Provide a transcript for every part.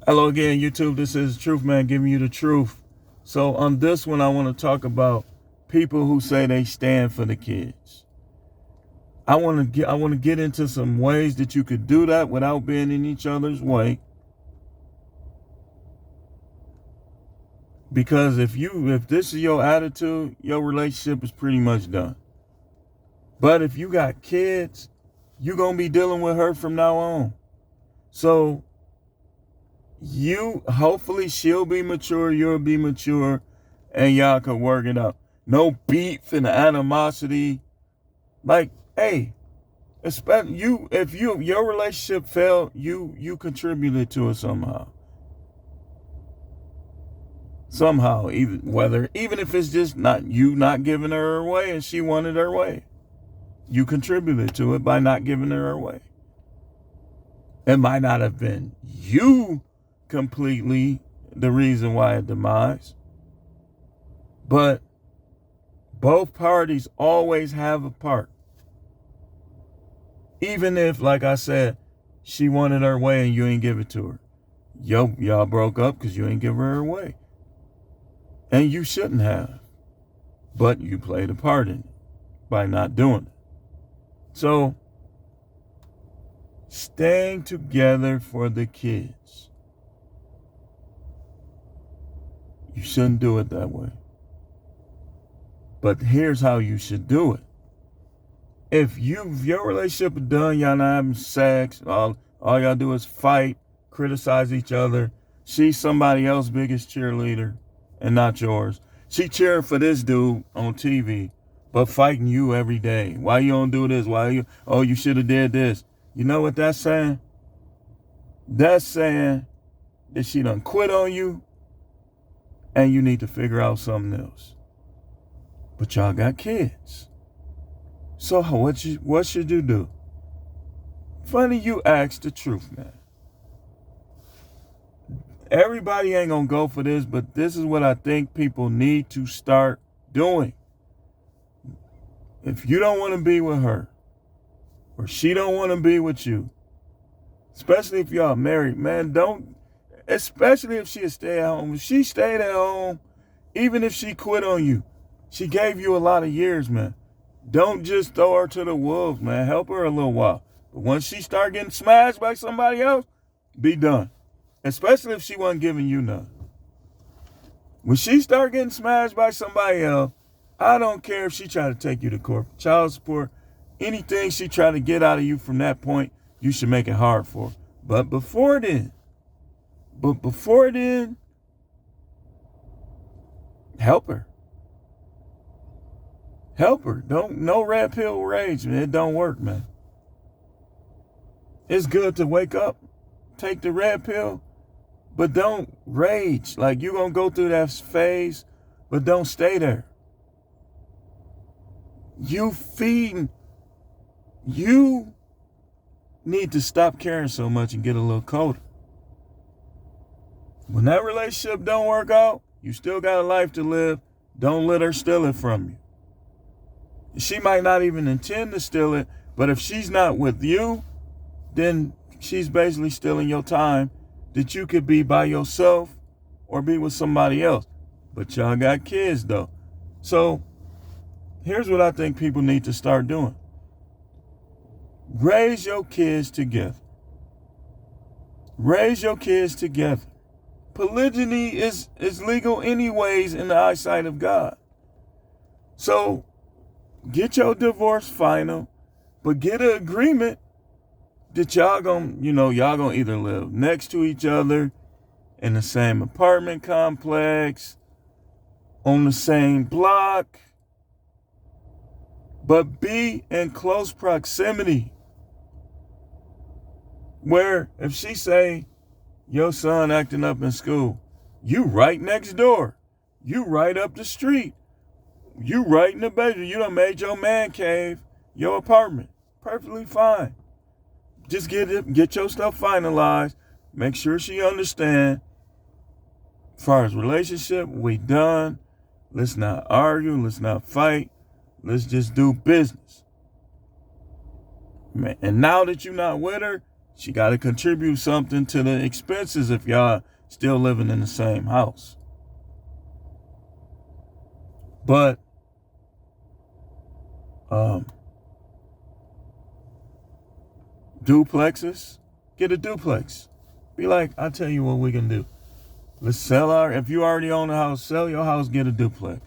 Hello again, YouTube. This is Truth Man giving you the truth. So on this one, I want to talk about people who say they stand for the kids. I want to get into some ways that you could do that without being in each other's way. Because if this is your attitude, your relationship is pretty much done. But if you got kids, you're going to be dealing with her from now on. So hopefully she'll be mature, you'll be mature, and y'all can work it out. No beef and animosity. Like, hey, if your relationship failed, you contributed to it somehow. Somehow, even if it's just not giving her way and she wanted her way. You contributed to it by not giving her way. It might not have been you completely the reason why it demise, but both parties always have a part. Even if, like I said, she wanted her way and you ain't give it to her. Y'all broke up because you ain't give her way. And you shouldn't have. But you played a part in it by not doing it. So, staying together for the kids. You shouldn't do it that way. But here's how you should do it. If your relationship is done, y'all not having sex, all y'all do is fight, criticize each other. She's somebody else's biggest cheerleader and not yours. She cheering for this dude on TV, but fighting you every day. Why you don't do this? You should have did this. You know what that's saying? That's saying that she done quit on you and you need to figure out something else. But y'all got kids. So what should you do? Funny you asked the truth, man. Everybody ain't gonna go for this, but this is what I think people need to start doing. If you don't want to be with her, or she don't want to be with you, especially if y'all married, man, especially if she stay at home. If she stayed at home, even if she quit on you, she gave you a lot of years, man. Don't just throw her to the wolves, man. Help her a little while. But once she start getting smashed by somebody else, be done. Especially if she wasn't giving you none. When she start getting smashed by somebody else, I don't care if she try to take you to court, child support, anything she try to get out of you from that point, you should make it hard for her. But before then, help her. Help her. No red pill rage, man. It don't work, man. It's good to wake up, take the red pill, but don't rage. Like, you're going to go through that phase, but don't stay there. You need to stop caring so much and get a little colder. When that relationship don't work out, you still got a life to live. Don't let her steal it from you. She might not even intend to steal it, but if she's not with you, then she's basically stealing your time that you could be by yourself or be with somebody else. But y'all got kids, though. So here's what I think people need to start doing. Raise your kids together. Raise your kids together. Polygyny is legal anyways in the eyesight of God. So get your divorce final, but get an agreement that y'all gonna either live next to each other in the same apartment complex, on the same block, but be in close proximity. Where if she say your son acting up in school, you right next door, you right up the street, you right in the bedroom, you done made your man cave your apartment. Perfectly fine. Just get your stuff finalized. Make sure she understand. As far as relationship, we done. Let's not argue. Let's not fight. Let's just do business. Man, and now that you're not with her, She got to contribute something to the expenses if y'all still living in the same house. But duplexes, get a duplex. Be like, I tell you what we can do. Let's sell if you already own a house, sell your house, get a duplex.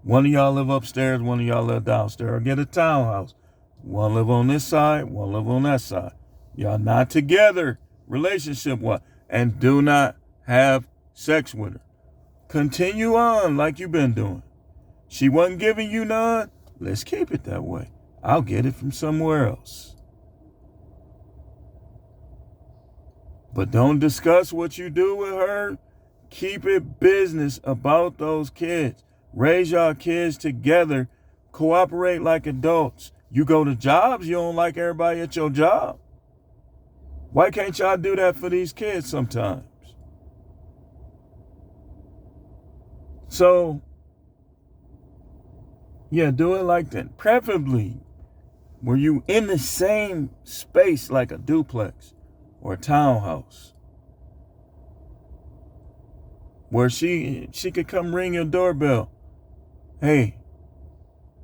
One of y'all live upstairs, one of y'all live downstairs, or get a townhouse. One live on this side, one live on that side. Y'all not together relationship-wise, and do not have sex with her. Continue on like you've been doing. She wasn't giving you none. Let's keep it that way. I'll get it from somewhere else. But don't discuss what you do with her. Keep it business about those kids. Raise y'all kids together. Cooperate like adults. You go to jobs, you don't like everybody at your job. Why can't y'all do that for these kids sometimes? So, yeah, do it like that. Preferably, were you in the same space like a duplex or a townhouse, where she could come ring your doorbell. Hey,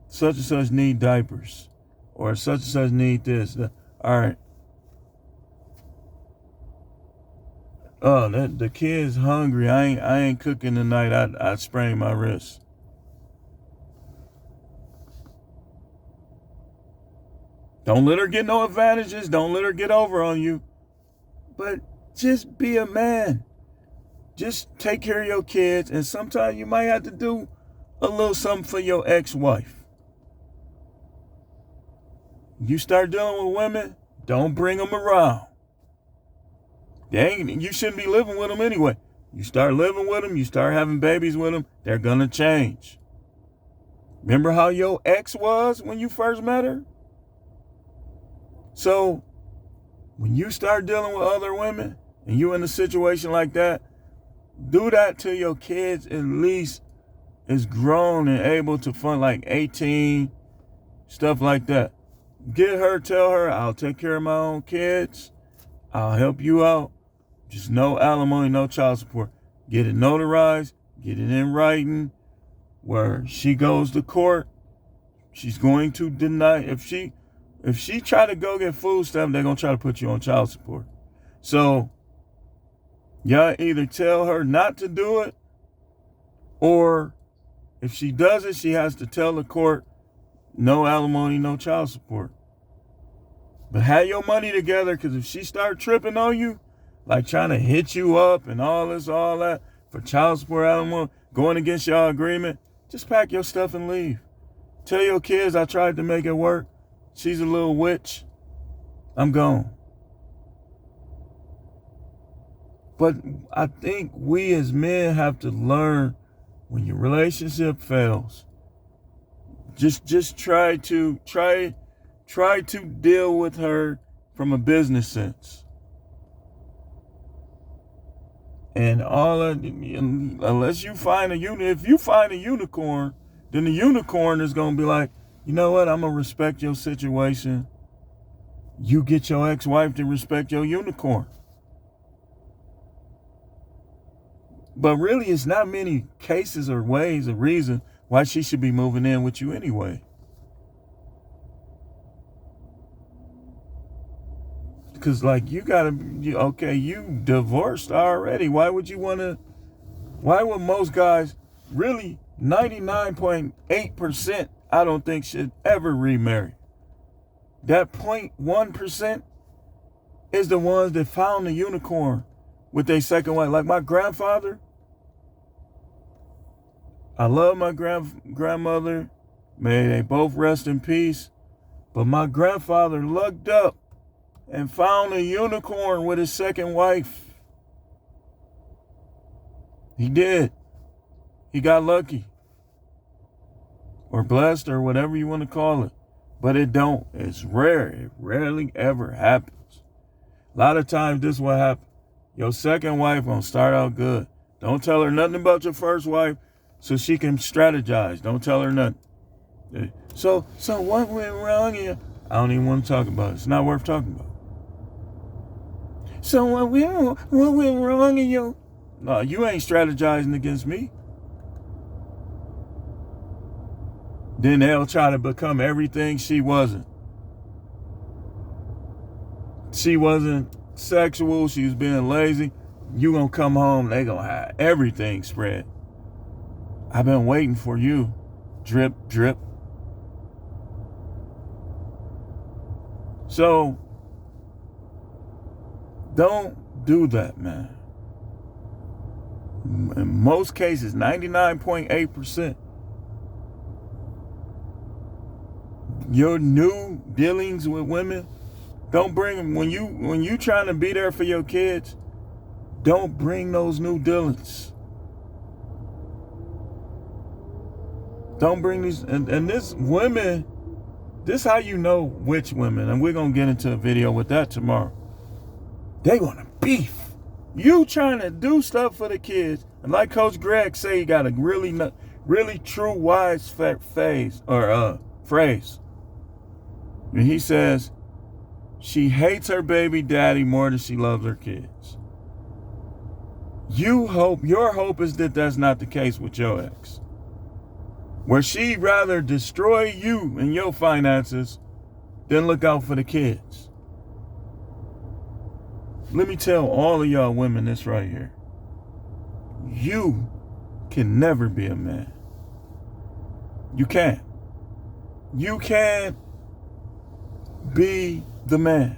such and such need diapers, or such and such need this. All right. Oh, the kid's hungry. I ain't cooking tonight. I sprained my wrist. Don't let her get no advantages. Don't let her get over on you. But just be a man. Just take care of your kids. And sometimes you might have to do a little something for your ex-wife. You start dealing with women, don't bring them around. You shouldn't be living with them anyway. You start living with them, you start having babies with them, they're going to change. Remember how your ex was when you first met her? So, when you start dealing with other women and you in a situation like that, do that till your kids at least is grown and able to fund, like 18, stuff like that. Tell her, I'll take care of my own kids. I'll help you out. Just no alimony, no child support. Get it notarized, get it in writing, where she goes to court, she's going to deny. If she try to go get food stamps, they're going to try to put you on child support. So, y'all either tell her not to do it, or if she does it, she has to tell the court, no alimony, no child support. But have your money together, because if she start tripping on you, like trying to hit you up and all that, for child support, alimony, going against y'all agreement, just pack your stuff and leave. Tell your kids I tried to make it work. She's a little witch. I'm gone. But I think we as men have to learn, when your relationship fails, just try to deal with her from a business sense. And unless you find if you find a unicorn, then the unicorn is going to be like, you know what? I'm going to respect your situation. You get your ex-wife to respect your unicorn. But really, it's not many cases or ways or reason why she should be moving in with you anyway. Because, like, you divorced already. Why would most guys, really 99.8%, I don't think should ever remarry. That 0.1% is the ones that found the unicorn with their second wife. Like my grandfather, I love my grandmother. May they both rest in peace. But my grandfather lucked up and found a unicorn with his second wife. He did. He got lucky. Or blessed, or whatever you want to call it. But it's rare. It rarely ever happens. A lot of times this is what happens. Your second wife gonna start out good. Don't tell her nothing about your first wife so she can strategize. Don't tell her nothing. So what went wrong here? I don't even want to talk about it. It's not worth talking about. So what went wrong in your... No, you ain't strategizing against me. Then they'll try to become everything she wasn't. She wasn't sexual. She was being lazy. You gonna come home, they gonna have everything spread. I've been waiting for you. Drip, drip. So, don't do that, man. In most cases, 99.8%, your new dealings with women, don't bring them. When you trying to be there for your kids, don't bring those new dealings. Don't bring these, and this women, this how you know which women, and we're going to get into a video with that tomorrow. They going to beef. You trying to do stuff for the kids, and like Coach Greg say, he got a really true wise phrase. And he says, she hates her baby daddy more than she loves her kids. Your hope is that that's not the case with your ex. Where she'd rather destroy you and your finances than look out for the kids. Let me tell all of y'all women this right here. You can never be a man. You can't. You can't be the man.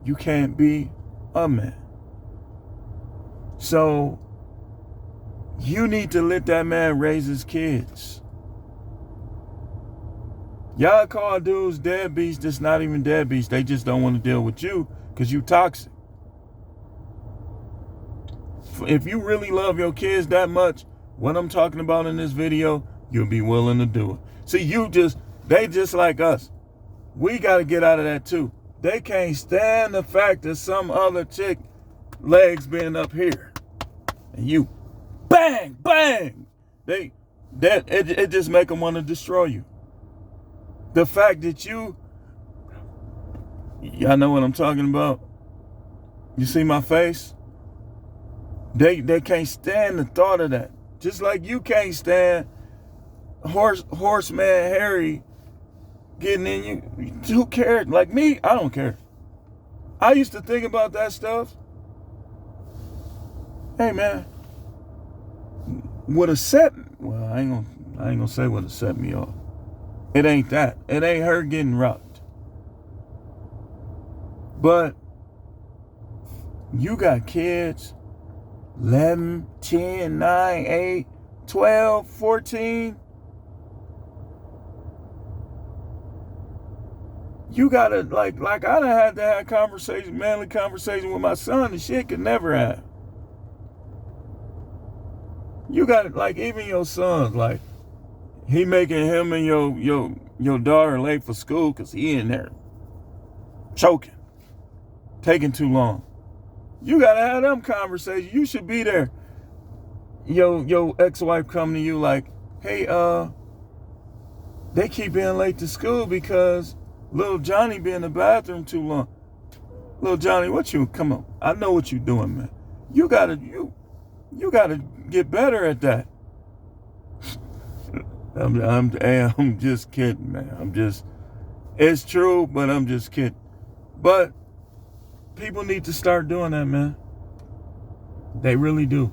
You can't be a man. So you need to let that man raise his kids. Y'all call dudes deadbeats that's not even deadbeats. They just don't want to deal with you because you toxic. If you really love your kids that much, what I'm talking about in this video, you'll be willing to do it. See, they just like us. We got to get out of that too. They can't stand the fact that some other chick legs being up here. And you, bang, bang. It just make them want to destroy you. The fact that y'all know what I'm talking about. You see my face? They can't stand the thought of that. Just like you can't stand Horseman Harry getting in you. Who cares? Like me, I don't care. I used to think about that stuff. Hey man, I ain't gonna say what set me off. It ain't that. It ain't her getting rocked. But you got kids, 11, 10, 9, 8, 12, 14. You gotta, like I done had to have manly conversation with my son, and shit could never have. You got it, like even your sons, like he making him and your daughter late for school because he in there choking, taking too long. You gotta have them conversations. You should be there. Your ex-wife come to you like, hey, they keep being late to school because little Johnny be in the bathroom too long. Little Johnny, come on. I know what you doing, man. You gotta get better at that. I'm just kidding, man. It's true, but I'm just kidding. But people need to start doing that, man. They really do.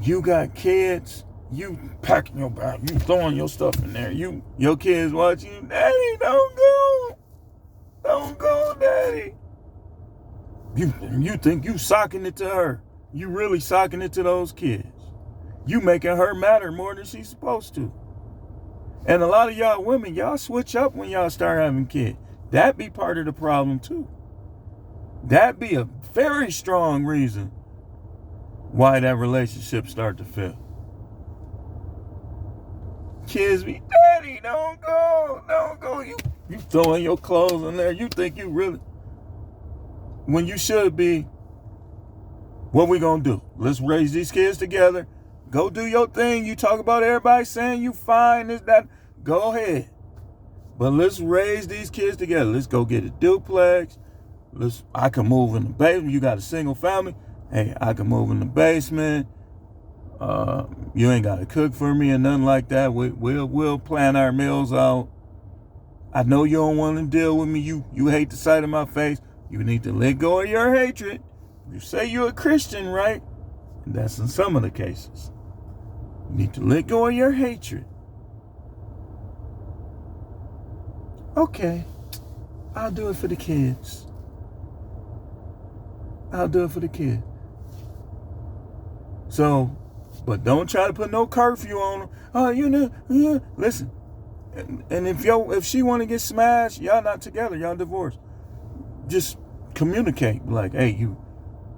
You got kids, you packing your bag, you throwing your stuff in there. Your kids watching you, Daddy, don't go, Daddy. You think you socking it to her. You really socking it to those kids. You making her matter more than she's supposed to. And a lot of y'all women, y'all switch up when y'all start having kids. That be part of the problem too. That be a very strong reason why that relationship start to fail. Kids be, Daddy, don't go. You throwing your clothes in there. You think you really, when you should be, what we gonna do? Let's raise these kids together. Go do your thing. You talk about everybody saying you fine, this, that. Go ahead. But let's raise these kids together. Let's go get a duplex. I can move in the basement. You got a single family. Hey, I can move in the basement. You ain't got to cook for me or nothing like that. We'll plan our meals out. I know you don't want to deal with me. You hate the sight of my face. You need to let go of your hatred. You say you're a Christian, right? And that's in some of the cases. You need to let go of your hatred. Okay, I'll do it for the kids. I'll do it for the kids. So, but don't try to put no curfew on them. Oh, listen. And if she want to get smashed, y'all not together, y'all divorced. Just communicate. Like, hey,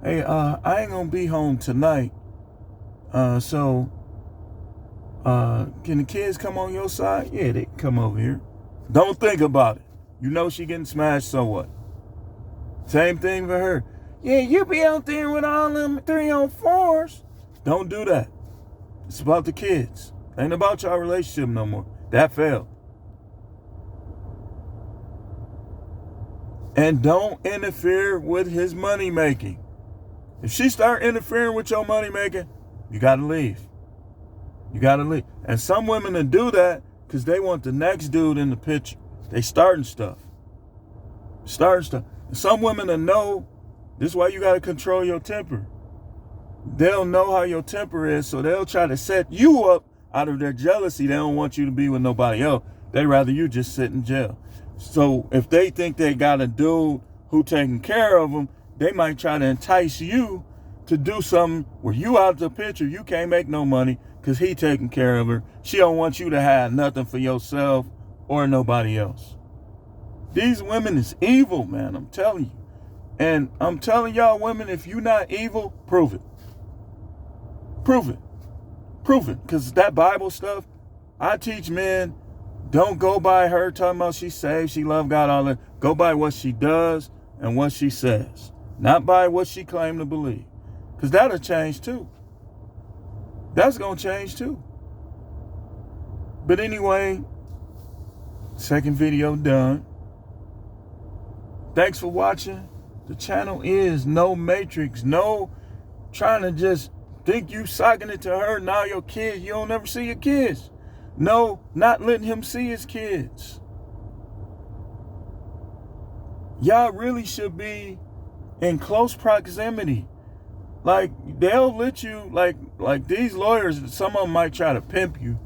I ain't gonna be home tonight. So can the kids come on your side? Yeah, they can come over here. Don't think about it. You know she getting smashed, so what? Same thing for her. Yeah, you be out there with all them 304s. Don't do that. It's about the kids. Ain't about your relationship no more. That failed. And don't interfere with his money making. If she start interfering with your money making, you gotta leave. You gotta leave. And some women that do that because they want the next dude in the picture. They starting stuff. And some women that know, this is why you gotta control your temper. They'll know how your temper is, so they'll try to set you up out of their jealousy. They don't want you to be with nobody else. They rather you just sit in jail. So if they think they got a dude who taking care of them, they might try to entice you to do something where you out the picture. You can't make no money because he taking care of her. She don't want you to have nothing for yourself or nobody else. These women is evil, man. I'm telling you. And I'm telling y'all women, if you not evil, prove it. Prove it. Prove it. Because that Bible stuff, I teach men, don't go by her talking about she's saved, she love God, all that. Go by what she does and what she says. Not by what she claimed to believe. Because that'll change too. That's going to change too. But anyway, second video done. Thanks for watching. The channel is no matrix. No trying to just think you socking it to her. Now your kids, you don't ever see your kids. No, not letting him see his kids. Y'all really should be in close proximity. Like, they'll let you, like these lawyers, some of them might try to pimp you.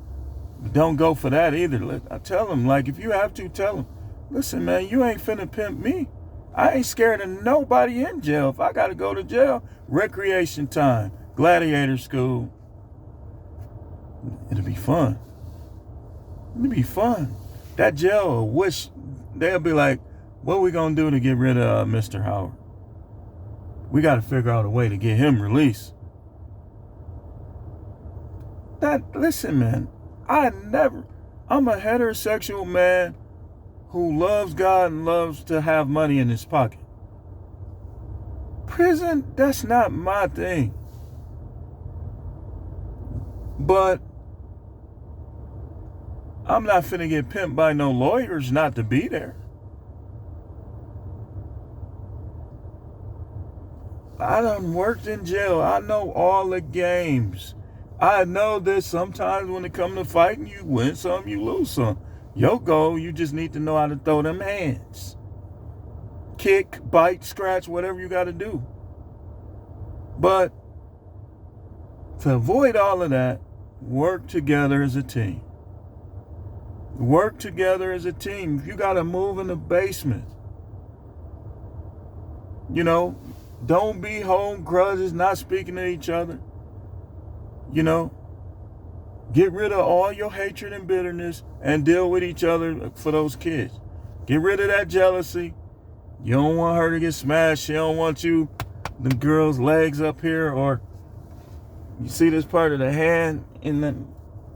Don't go for that either. I tell them, like, if you have to, tell them, listen, man, you ain't finna pimp me. I ain't scared of nobody in jail. If I got to go to jail, recreation time, gladiator school. It'll be fun. It'll be fun. That jail will wish, they'll be like, what are we going to do to get rid of Mr. Howard? We got to figure out a way to get him released. Listen, man, I'm a heterosexual man who loves God and loves to have money in his pocket. Prison, that's not my thing. But I'm not finna get pimped by no lawyers not to be there. I done worked in jail. I know all the games. I know that sometimes when it comes to fighting, you win some, you lose some. Your goal, you just need to know how to throw them hands. Kick, bite, scratch, whatever you got to do. But to avoid all of that, work together as a team. Work together as a team. If you got to move in the basement, you know, don't be holding grudges, not speaking to each other. You know, get rid of all your hatred and bitterness and deal with each other for those kids. Get rid of that jealousy. You don't want her to get smashed. She don't want you, the girl's legs up here, or you see this part of the hand in the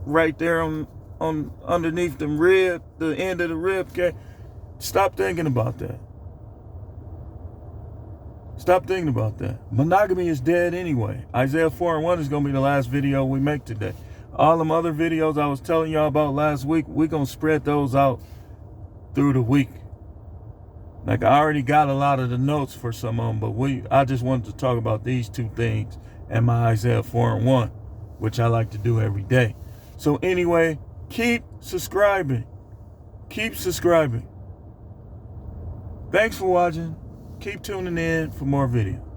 right there on underneath the rib, the end of the rib. Okay, stop thinking about that. Stop thinking about that. Monogamy is dead anyway. Isaiah 4:1 is going to be the last video we make today. All them other videos I was telling y'all about last week, we're going to spread those out through the week. Like, I already got a lot of the notes for some of them, but I just wanted to talk about these two things and my Isaiah 4:1, which I like to do every day. So anyway, keep subscribing. Keep subscribing. Thanks for watching. Keep tuning in for more videos.